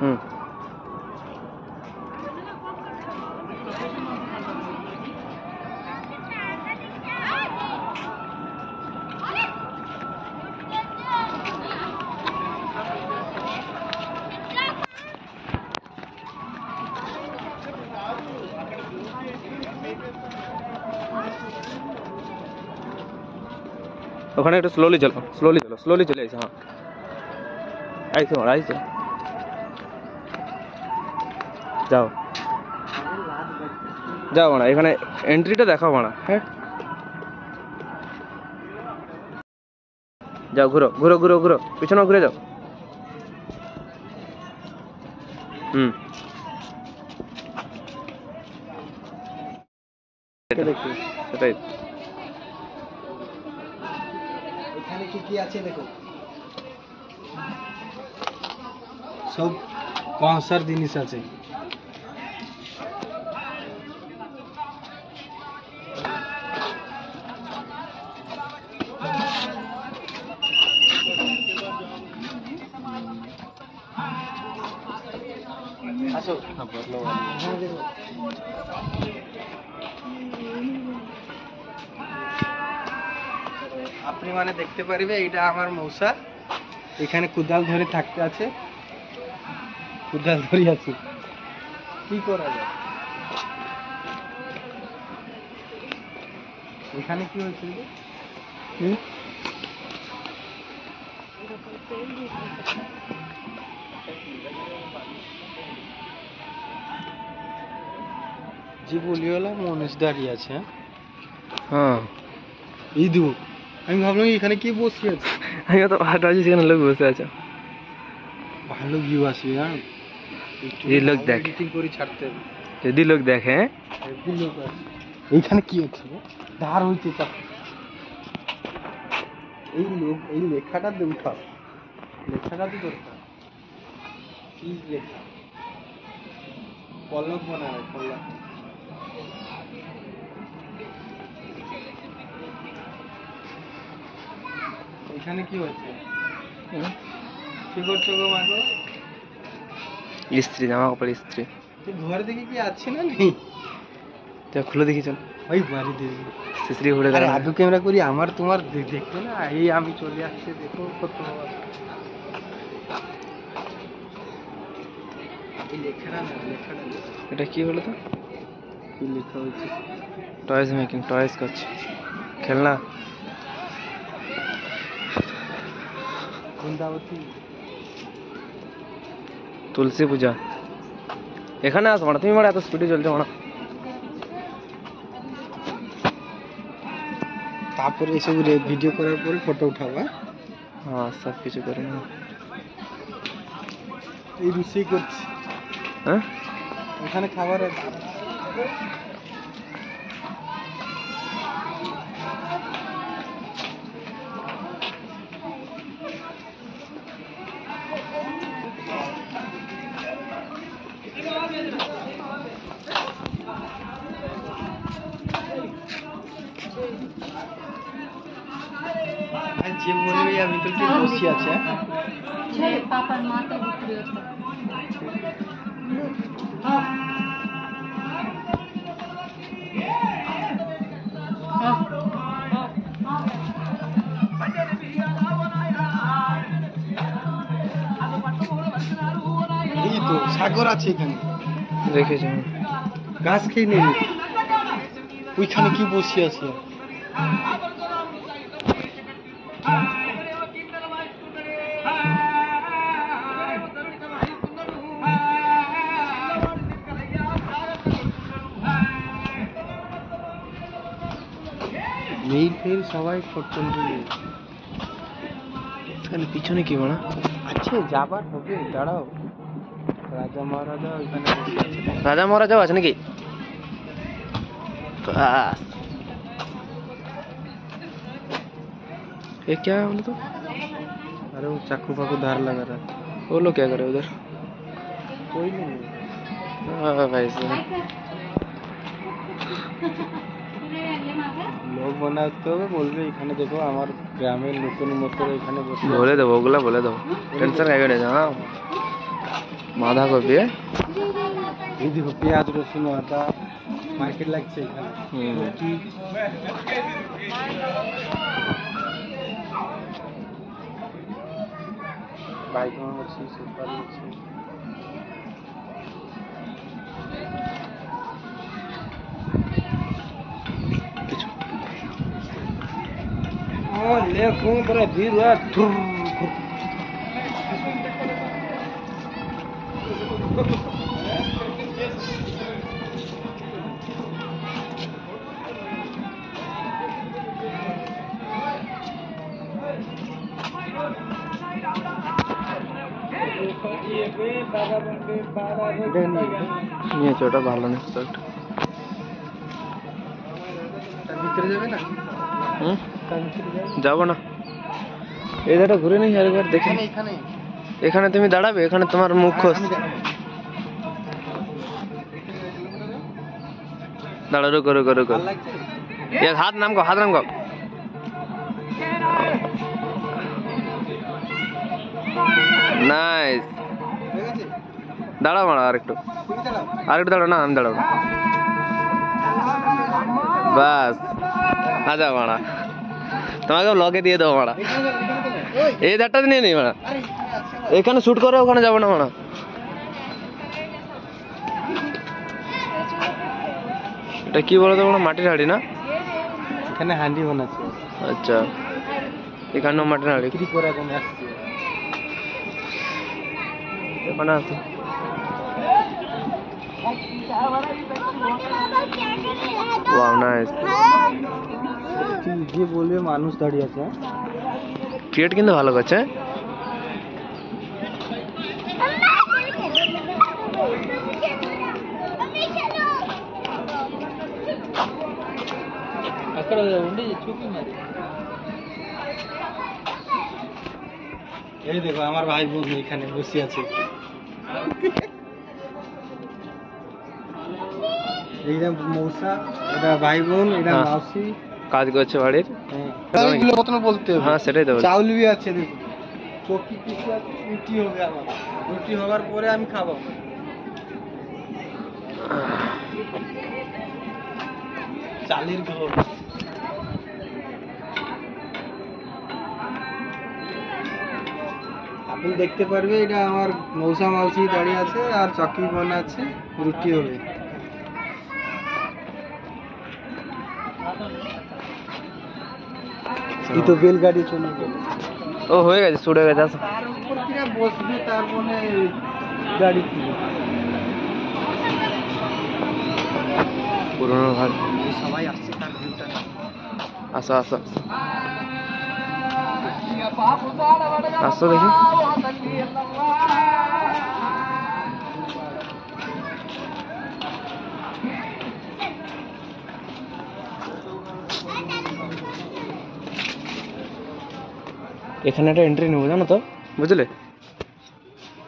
হুম। ওখানে একটু স্লোলি চলো, স্লোলি চলে আসো। হ্যাঁ আইসো আইসো, যাও যাও মানা, এখানে এন্ট্রিটা দেখাও মানা। হ্যাঁ যাও, ঘুরো ঘুরো ঘুরো ঘুরো, পিছনে ঘুরে যাও। হুম, সেটাই। এখানে কি কি আছে দেখো, সব কনসার জিনিস আছে। আসো আপনি মানে দেখতে পারবে, এটা আমার মৌসা, এখানে কুদাল ধরে থাকতে আছে, কুদাল ধরে আছে, কি করা যায়। এখানে কি হয়েছিল? যে বলিওলা মনীষ দাঁড়িয়ে আছে। হ্যাঁ এই দেবো, আমি ভাবলাম এখানে কি বসে আছে, আমি তো ভালো আছি, সেখানে লোক বসে আছে। ভালো ভিউ আসবে। হ্যাঁ এই লোক দেখ, এডিটিং করে ছাড়তে হবে, যদি লোক দেখে। হেভি লোক আছে। এইখানে কি হচ্ছে ধার হইতে পারে, এই লোক এই লেখাটা দিয়ে উঠাও, লেখাটা দিয়ে দরকার কি লেখা, পলক বানাবে পলক। এখানে কি হচ্ছে, কি করছো গো মাগো? ইস্ত্রি, জামা কাপড় ইস্ত্রি। ঘর দেখি কি আছে না নেই, তো খুলে দেখি চল, ওই বাড়ি দেখি ইস্ত্রি ঘুরে আরে দাঁড়া। আদু ক্যামেরা করি, আমার তোমার দেখবে না, এই আমি চলে আসছে দেখো কত। এই লেখাটা না, লেখাটা এটা কি হলো তো? কি লেখা হয়েছে? টয়েস মেকিং, টয়েস করছে, খেলনা। বৃন্দাবতী তুলসী পূজা। এখানে আসো মানা, তুমি মারা এত স্পিডে চলছো মানা। তারপরে এসব ভিডিও করার পরে ফটো উঠাবো। হ্যাঁ সব কিছু করে না। এই রুষেই করছি, হ্যাঁ এখানে খাবার আছে। যে বলবে আমি তো কি বসে আছে, পাপার মাথা ঘুরে এই তো সাগর আছে এখানে, দেখেছি। গাছ খেয়ে নেবে, ওইখানে কি বসে আছে। মেয়ে ফের সবাই ফটো তুলে, এখানে পিছনে কি মানা আছে যাবার হবে, দাঁড়াও। রাজা মহারাজা ওইখানে বসে আছে। রাজা মহারাজাও আছে নাকি? বাস ये क्या है बोले तो? अरे वो चाकू फाकू धार लगा रहा है। वो लोग क्या करे उधर? कोई नहीं, हाँ भाई साहब, লোক বানাতে হবে, বলবে এখানে দেখো আমার গ্রামের নতুন মতো এখানে বসে बोले दो, ओगला बोले दो, टेंशन क्या करे? हाँ বাঁধাকপি এই দেখো পেঁয়াজ রসুন আদা মার্কেট লাগছে এখানে রুটি বাইগন আছে সুপারি আছে কিছু লে কোন করে ভিড় থুর নিয়েছে ওটা ভালো না তো তার ভিতরে যাবে না হুম তার ভিতরে যাবে যাবো না এই জায়গাটা ঘুরে নিই আরেকবার দেখি এখানে এখানে এখানে তুমি দাঁড়াবে এখানে তোমার মুখ খোঁজ আমি দেখাবো। দাঁড়া রুকো রুকো রুকো ভালো লাগছে एक हाथ नाम को नाइस হয়ে গেছে দাঁড়াও মারা আরেকটু তুমি দাঁড়াও দাঁড়াও না আমি দাঁড়াবো বাস আচ্ছা মারা তোমাকে ব্লগে দিয়ে দেবো মারা এখানে দাঁড়াও ওই এই ধারটা নিয়ে নেই মারা আরে এখানে আছে না এখানে শুট করে ওখানে যাবো না মারা এটা কি বলো তো মারা মাটির হাড়ি না এখানে হান্ডি বানাচ্ছে আচ্ছা এখানেও মাটির হাড়ি বিক্রি করে এখন আসছে এখানে আছে ওয়াও নাইস যে বলবে মানুষ দাঁড়িয়ে আছে ক্রিয়েট কিন্তু ভালো করছে এই দেখো আমার ভাই বোন এখানে বসে আছে এইটা মৌসা এটা ভাই বোন এটা হ্যাঁ। মাসি কাজ করছে বাড়ির এইগুলো মতন বলতে হবে হ্যাঁ সেটাই দেবো চাউল বি আছে দেখো চকি পিসি আছে রুটি হবে আমার রুটি হওয়ার পরে আমি খাবো চালের ঘর আপনি দেখতে পারবে এটা আমার মৌসা মাউসি দাঁড়িয়ে আছে আর চকি বোন আছে রুটি হবে এই তো বেলগাড়ি চলে গেল ও হয়ে গেছে শুট হয়ে গেছে আসো তার উপর কিনা বসবে তারপরে গাড়ি কিনে পুরোনো ঘর সবাই আসছে তার ভিউটা আসো আসো আসো দেখি এখানে একটা এন্ট্রি নেবো জানো তো বুঝলে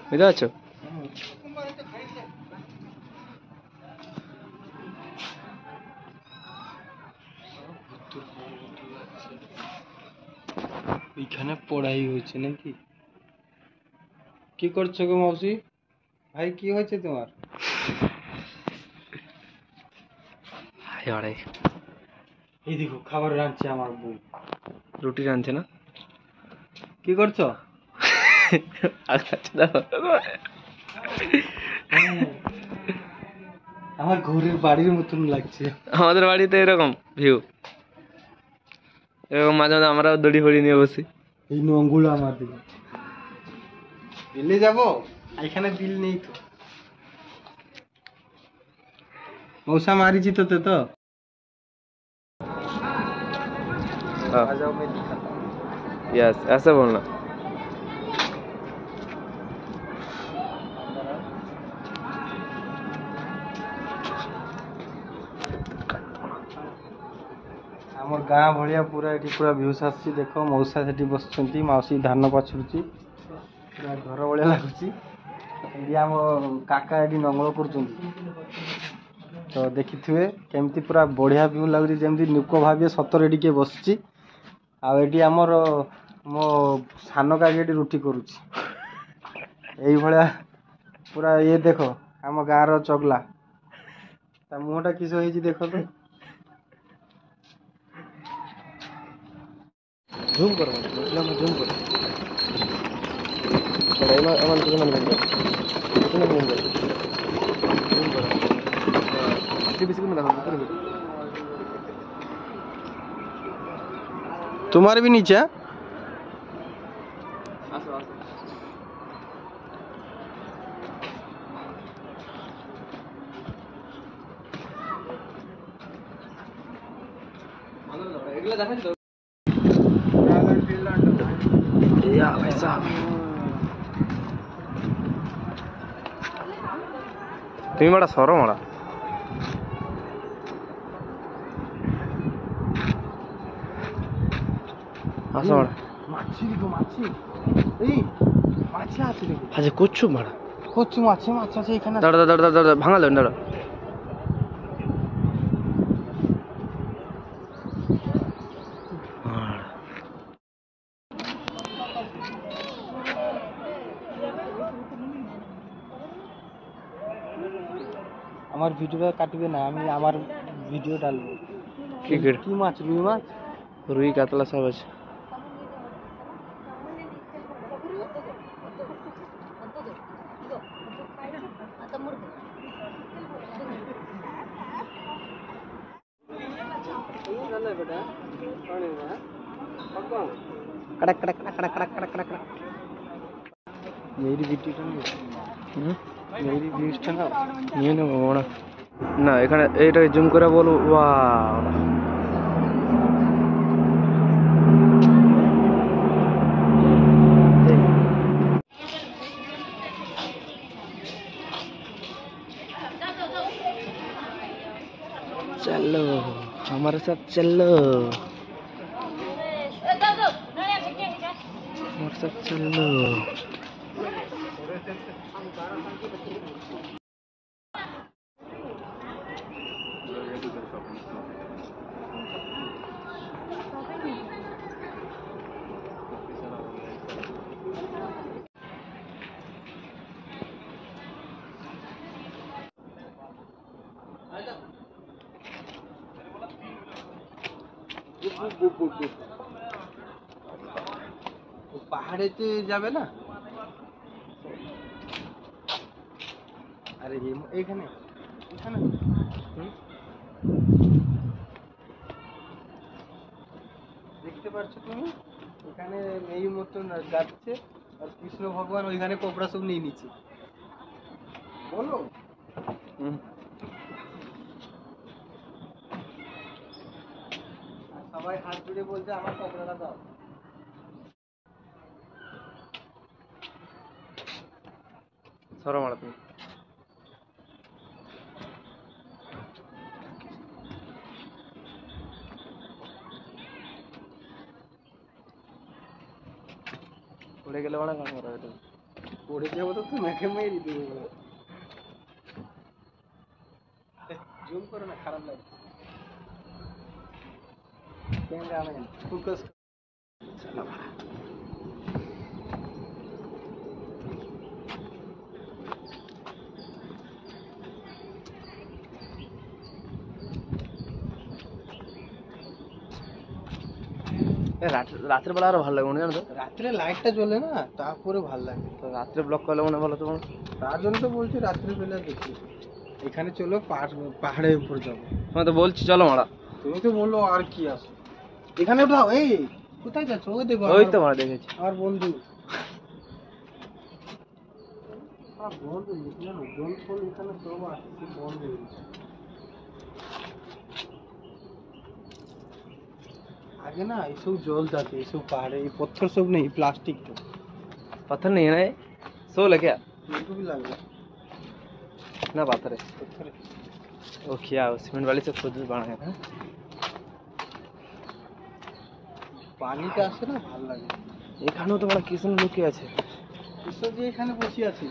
বুঝতে পারছো এইখানে পড়াই হয়েছে নাকি কি করছো গো মাউসি ভাই কি হয়েছে তোমার এই দেখো খাবার রাঁধছে আমার বউ রুটি রাঁধছে না কি করছো আমার ঘরের বাড়ির মতন লাগছে আমাদের বাড়িতে এরকম ভিউ এরকম মাঝে মাঝে আমরাও দড়ি ফড়ি নিয়ে বসি এই নোংগুলো আমার দিকে বিলে যাবো এখানে বিল নেই তো মৌসা মারিছি তো তো आ जाओ मैं दिखाता हूँ यस ऐसे बोलना আমার ଗାଁ ଭଳିଆ ପୁରା ଏଠି ପୁରା ଭ୍ୟୁସ୍ ଆସୁଛି ଦେଖ ମଉସା ସେଠି ବସୁଛନ୍ତି ମାଉସୀ ଧାନ ପାଛୁଡୁଛି ପୁରା ଘର ଭଳିଆ ଲାଗୁଛି ଏଠି ଆମ କାକା ଏଠି ନଙ୍ଗଳ କରୁଛନ୍ତି ତ ଦେଖିଥିବେ କେମିତି ପୁରା ବଢିଆ ଭ୍ୟୁ ଲାଗୁଛି ଯେମିତି ଲୋକ ଭାବିବେ ସତରେ ଏଠି କିଏ ବସୁଛି ଆଉ ଏଠି ଆମର ମୋ ସାନ କାକି ଏଠି ରୁଟି କରୁଛି ଏଇଭଳିଆ ପୁରା ଇଏ ଦେଖ ଆମ ଗାଁର ଚଗଲା ତା ମୁହଁଟା କିସ ହେଇଛି ଦେଖ ତ ଝୁମ୍ କର ମାନେ ଝୁମ୍ କର ଏମାନେ କିଛି ନାମ ଝୁମ୍ କର ଝୁମ୍ କର ଆଖି ବେଶୀ করে দেখো ভিতরে तुम्हारे भी नीचे है? আসো আসো এগুলা দেখাচ্ছি তো या भाई साहब তুমি মারা সরো মারা আসো মারা মাছি দেখো মাছি এই মাছি আছে দেখো আচ্ছা কুচ্ছু মারা কচু মাছি মাছ আছে এখানে দাঁড়া দাঁড়া দাঁড়া ভাঙা লেন দাঁড়া আমার ভিডিওটা কাটবে না আমি আমার ভিডিও ডালবো কি করে কি মাছ রুই মাছ রুই কাতলা সব আছে कड़क कड़क कड़क कड़क कड़क कड़क कड़क कड़क मेरी वीडियो मेरी व्यूज़টা না নিয়ে নেবো না না এখানে এইটাকে জুম করে বলো ওয়াও चलो हमारे साथ चलो हमारे साथ चलो পাহাড়েতে যাবে না আরে এইখানে এখানে দেখতে পাচ্ছ তুমি এখানে এই মতন যাচ্ছে আর কৃষ্ণ ভগবান ওইখানে কোবরা সব নিয়ে নিচ্ছে বলো সবাই হাত জুড়ে বলছে আমার কোবরাটা দাও সরো মারা তুমি পড়ে গেলে মানে কাম করা এটা পড়ে যাবো তো তোমাকে মেরে দেবো জুম করো না খারাপ লাগছে ক্যামেরাম্যান ফোকাস রাতের বেলা আরো ভালো লাগে মনে জানো তো রাত্রে লাইটটা জ্বলে না তারপরে ভাল লাগে তো রাত্রে ব্লক করলে মনে ভালো তোমার তার জন্য তো বলছি রাত্রে বেলা দেখি এখানে চলো পাহাড়ের উপর যাবো আমি তো বলছি চলো মারা তুমি তো বললো আর কি আছে এখানে উঠাও এই কোথায় যাচ্ছ ওই দেখো ওই তো মারা দেখেছি আমার বন্ধু বন্ধু জানো জল ফল এখানে সব আসছে বন্ধ হয়ে গেছে আগে না এইসব জল থাকে এইসব পাহাড়ে এই পত্থর সব নেই প্লাস্টিক তো पत्थर नहीं है ना ये सोल है क्या मेरे भी लग रहा ना पत्थर है पत्थर है वो क्या सीमेंट वाली से खुद बनाया था পানিটা আসে না ভালো লাগে এখানেও তো মানে কৃষ্ণ লুকিয়ে আছে কৃষ্ণজি এখানে বসে আছে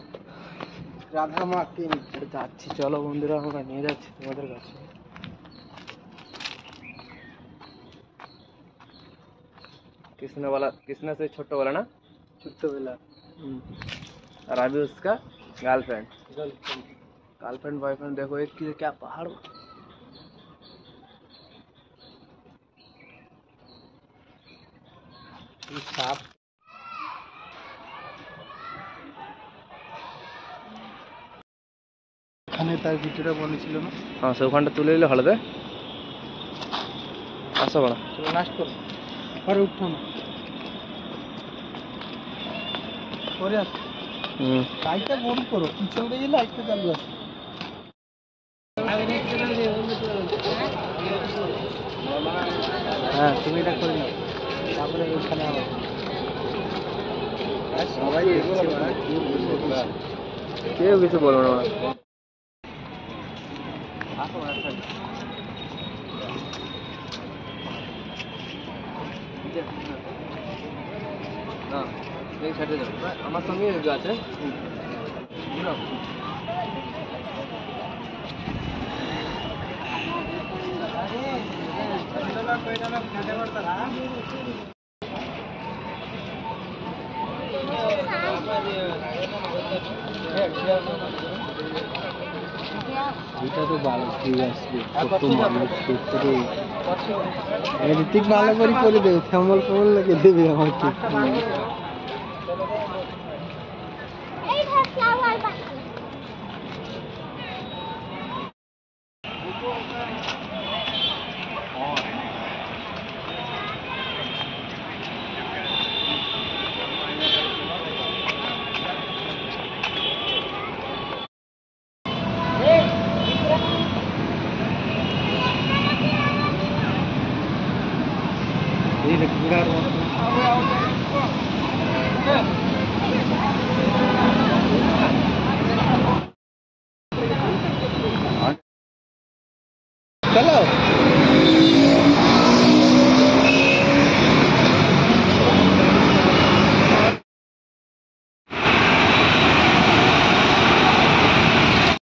রাধা মাকে নিয়ে যাচ্ছি চলো বন্ধুরা আমরা নিয়ে যাচ্ছি তোমাদের কাছে कृष्ण से छोटा वाला ना ছোট্টবেলা और अभी उसका गर्लफ्रेंड गर्लफ्रेंड बॉयफ्रेंड देखो एक की क्या पहाड़ সাপ এখানে তার ভিডিওটা বলেছিল না हाँ से ওখানটা তুলে নিলে ভালো দেয় আসো বড় চলো লাস্ট করো পরে উঠো না পরে আসো লাইটটা বন্ধ করো পিছন দিয়ে লাইটটা চালু আছে হ্যাঁ তুমি এটা করে নাও তারপরে ওখানে আবার সবাই কেউ কিছু বলবো না আমার সঙ্গে আছে এটা তো ভালো ঠিক আছে কত মানুষ ভিতরে ঋতিক ভালো করে দেবে শ্যামল ফমল লেগে দেবে আমার ঠিক चलो